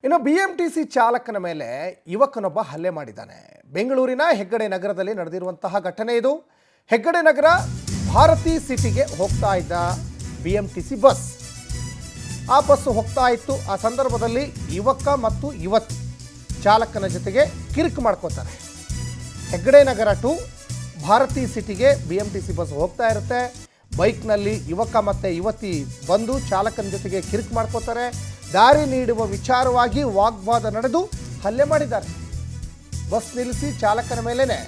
ಇನ್ನು ಬಿಎಂಟಿಸಿ ಚಾಲಕನ ಮೇಲೆ ಯುವಕನೊಬ್ಬ ಹಲ್ಲೆ ಮಾಡಿದ್ದಾನೆ. ಬೆಂಗಳೂರಿನ ಹೆಗ್ಗಡೆ ನಗರದಲ್ಲಿ ನಡೆದಿರುವಂತಹ ಘಟನೆ ಇದು. ಹೆಗ್ಗಡೆ ನಗರ ಭಾರತಿ ಸಿಟಿಗೆ ಹೋಗ್ತಾ ಇದ್ದ ಬಿಎಂಟಿಸಿ ಬಸ್. ಆ ಬಸ್ ಹೋಗ್ತಾ ಇತ್ತು. ಆ ಸಂದರ್ಭದಲ್ಲಿ ಯುವಕ ಮತ್ತು ಯುವತಿ ಚಾಲಕನ ಜೊತೆಗೆ ಕಿರಿಕ್ ಮಾಡ್ಕೋತಾರೆ. ಹೆಗ್ಗಡೆ ನಗರ ಟು ಭಾರತಿ ಸಿಟಿಗೆ ಬಿಎಂಟಿಸಿ ಬಸ್ ಹೋಗ್ತಾ ಇರುತ್ತೆ. ಬೈಕ್ನಲ್ಲಿ ಯುವಕ ಮತ್ತು ಯುವತಿ ಬಂದು ಚಾಲಕನ ಜೊತೆಗೆ ಕಿರಿಕ್ ಮಾಡ್ಕೋತಾರೆ. ದಾರಿ ನೀಡುವ ವಿಚಾರವಾಗಿ ವಾಗ್ವಾದ ನಡೆದು ಹಲ್ಲೆ ಮಾಡಿದ್ದಾರೆ. ಬಸ್ ನಿಲ್ಲಿಸಿ ಚಾಲಕನ ಮೇಲೇ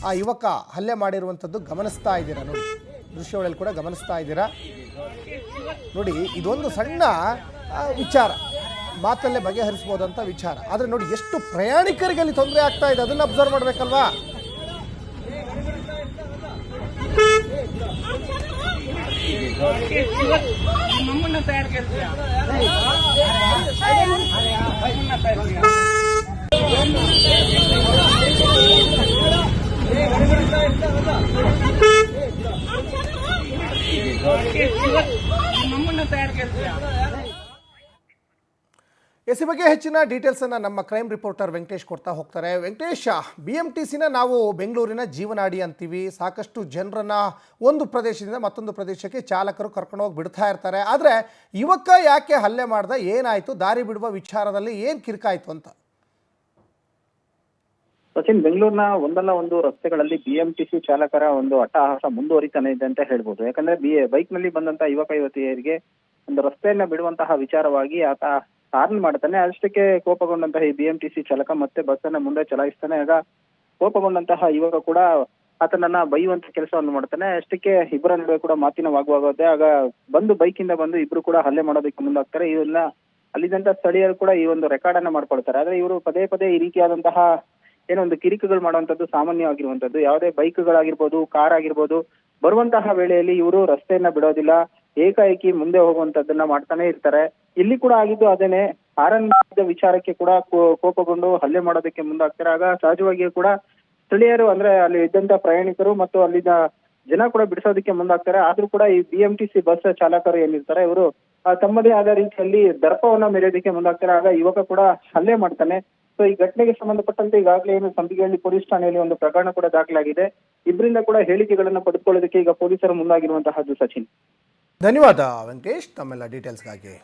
ಆ ಯುವಕ ಹಲ್ಲೆ ಮಾಡಿರುವಂಥದ್ದು ಗಮನಿಸ್ತಾ ಇದ್ದೀರಾ. ನೋಡಿ, ದೃಶ್ಯಗಳಲ್ಲಿ ಕೂಡ ಗಮನಿಸ್ತಾ ಇದ್ದೀರಾ. ನೋಡಿ, ಇದೊಂದು ಸಣ್ಣ ವಿಚಾರ, ಮಾತಲ್ಲೇ ಬಗೆಹರಿಸ್ಬೋದಂಥ ವಿಚಾರ. ಆದರೆ ನೋಡಿ, ಎಷ್ಟು ಪ್ರಯಾಣಿಕರಿಗೆ ಅಲ್ಲಿ ತೊಂದರೆ ಆಗ್ತಾ ಇದೆ, ಅದನ್ನು ಅಬ್ಸರ್ವ್ ಮಾಡಬೇಕಲ್ವಾ. ಈ ಬಗ್ಗೆ ಹೆಚ್ಚಿನ ಡೀಟೇಲ್ಸ್ ಅನ್ನು ನಮ್ಮ ಕ್ರೈಮ್ ರಿಪೋರ್ಟರ್ ವೆಂಕಟೇಶ್ ಕೊಡ್ತಾ ಹೋಗ್ತಾರೆ. ವೆಂಕಟೇಶ್, ಬಿಎಂಟಿಸಿನ ನಾವು ಬೆಂಗಳೂರಿನ ಜೀವನಾಡಿ ಅಂತೀವಿ. ಸಾಕಷ್ಟು ಜನರನ್ನ ಒಂದು ಪ್ರದೇಶದಿಂದ ಮತ್ತೊಂದು ಪ್ರದೇಶಕ್ಕೆ ಚಾಲಕರು ಕರ್ಕೊಂಡು ಹೋಗಿ ಬಿಡ್ತಾ ಇರ್ತಾರೆ. ಆದರೆ ಯುವಕ ಯಾಕೆ ಹಲ್ಲೆ ಮಾಡ್ದ, ಏನಾಯ್ತು, ದಾರಿ ಬಿಡುವ ವಿಚಾರದಲ್ಲಿ ಏನು ಕಿರಿಕಾಯ್ತು ಅಂತ? ಸಚಿನ್, ಬೆಂಗಳೂರಿನ ಒಂದಲ್ಲ ಒಂದು ರಸ್ತೆಗಳಲ್ಲಿ ಬಿಎಂಟಿಸಿ ಚಾಲಕರ ಒಂದು ಅಟ್ಟಹಾಸ ಮುಂದುವರಿತಾನೆ ಇದೆ ಅಂತ ಹೇಳ್ಬೋದು. ಯಾಕಂದ್ರೆ ಬೈಕ್ ನಲ್ಲಿ ಬಂದಂತಹ ಯುವಕ ಯುವತಿಯರಿಗೆ ಒಂದು ರಸ್ತೆಯನ್ನ ಬಿಡುವಂತಹ ವಿಚಾರವಾಗಿ ಆತ ಹಾರ್ನ್ ಮಾಡ್ತಾನೆ. ಅಷ್ಟಕ್ಕೆ ಕೋಪಗೊಂಡಂತಹ ಈ ಬಿಎಂಟಿಸಿ ಚಾಲಕ ಮತ್ತೆ ಬಸ್ ಅನ್ನ ಮುಂದೆ ಚಲಾಯಿಸ್ತಾನೆ. ಆಗ ಕೋಪಗೊಂಡಂತಹ ಯುವಕ ಕೂಡ ಆತನನ್ನ ಬೈಯುವಂತ ಕೆಲಸವನ್ನು ಮಾಡ್ತಾನೆ. ಅಷ್ಟಕ್ಕೆ ಇಬ್ಬರ ನಡುವೆ ಕೂಡ ಮಾತಿನ ವಾಗ್ವಾದ. ಆಗ ಬೈಕ್ ಇಂದ ಬಂದು ಇಬ್ರು ಕೂಡ ಹಲ್ಲೆ ಮಾಡೋದಕ್ಕೆ ಮುಂದಾಗ್ತಾರೆ. ಇವನ್ನ ಅಲ್ಲಿದ್ದಂತ ಸ್ಥಳೀಯರು ಕೂಡ ಈ ಒಂದು ರೆಕಾರ್ಡ್ ಅನ್ನ ಮಾಡ್ಕೊಳ್ತಾರೆ. ಆದ್ರೆ ಇವರು ಪದೇ ಪದೇ ಈ ರೀತಿಯಾದಂತಹ ಏನೊಂದು ಕಿರಿಕುಗಳು ಮಾಡುವಂತದ್ದು ಸಾಮಾನ್ಯವಾಗಿರುವಂತದ್ದು. ಯಾವುದೇ ಬೈಕ್ಗಳಾಗಿರ್ಬೋದು, ಕಾರ್ ಆಗಿರ್ಬೋದು, ಬರುವಂತಹ ವೇಳೆಯಲ್ಲಿ ಇವರು ರಸ್ತೆಯನ್ನ ಬಿಡೋದಿಲ್ಲ, ಏಕಾಏಕಿ ಮುಂದೆ ಹೋಗುವಂತದ್ದನ್ನ ಮಾಡ್ತಾನೆ ಇರ್ತಾರೆ. ಇಲ್ಲಿ ಕೂಡ ಆಗಿದ್ದು ಅದೇನೆ. ಹಾರನ್ ಮಾಡಿದ ವಿಚಾರಕ್ಕೆ ಕೂಡ ಕೋಪಗೊಂಡು ಹಲ್ಲೆ ಮಾಡೋದಕ್ಕೆ ಮುಂದಾಗ್ತಾರೆ. ಆಗ ಸಹಜವಾಗಿಯೂ ಕೂಡ ಸ್ಥಳೀಯರು, ಅಂದ್ರೆ ಅಲ್ಲಿ ಇದ್ದಂತ ಪ್ರಯಾಣಿಕರು ಮತ್ತು ಅಲ್ಲಿನ ಜನ ಕೂಡ ಬಿಡಿಸೋದಕ್ಕೆ ಮುಂದಾಗ್ತಾರೆ. ಆದ್ರೂ ಕೂಡ ಈ ಬಿಎಂಟಿಸಿ ಬಸ್ ಚಾಲಕರು ಏನಿರ್ತಾರೆ ಇವರು ತಮ್ಮದೇ ಆದ ರೀತಿಯಲ್ಲಿ ದರ್ಪವನ್ನ ಮೆರೆಯೋದಕ್ಕೆ ಮುಂದಾಗ್ತಾರೆ. ಆಗ ಯುವಕ ಕೂಡ ಹಲ್ಲೆ ಮಾಡ್ತಾನೆ. ಸೊ ಈ ಘಟನೆಗೆ ಸಂಬಂಧಪಟ್ಟಂತೆ ಈಗಾಗಲೇ ಏನು ಸಂಪಿಗೆಹಳ್ಳಿ ಪೊಲೀಸ್ ಠಾಣೆಯಲ್ಲಿ ಒಂದು ಪ್ರಕರಣ ಕೂಡ ದಾಖಲಾಗಿದೆ. ಇಬ್ಬರಿಂದ ಕೂಡ ಹೇಳಿಕೆಗಳನ್ನ ಪಡೆದುಕೊಳ್ಳೋದಕ್ಕೆ ಈಗ ಪೊಲೀಸರು ಮುಂದಾಗಿರುವಂತಹದ್ದು. ಸಚಿನ್, ಧನ್ಯವಾದ ವೆಂಕಟೇಶ್ ತಮ್ಮೆಲ್ಲ ಡೀಟೇಲ್ಸ್ಗಾಗಿ.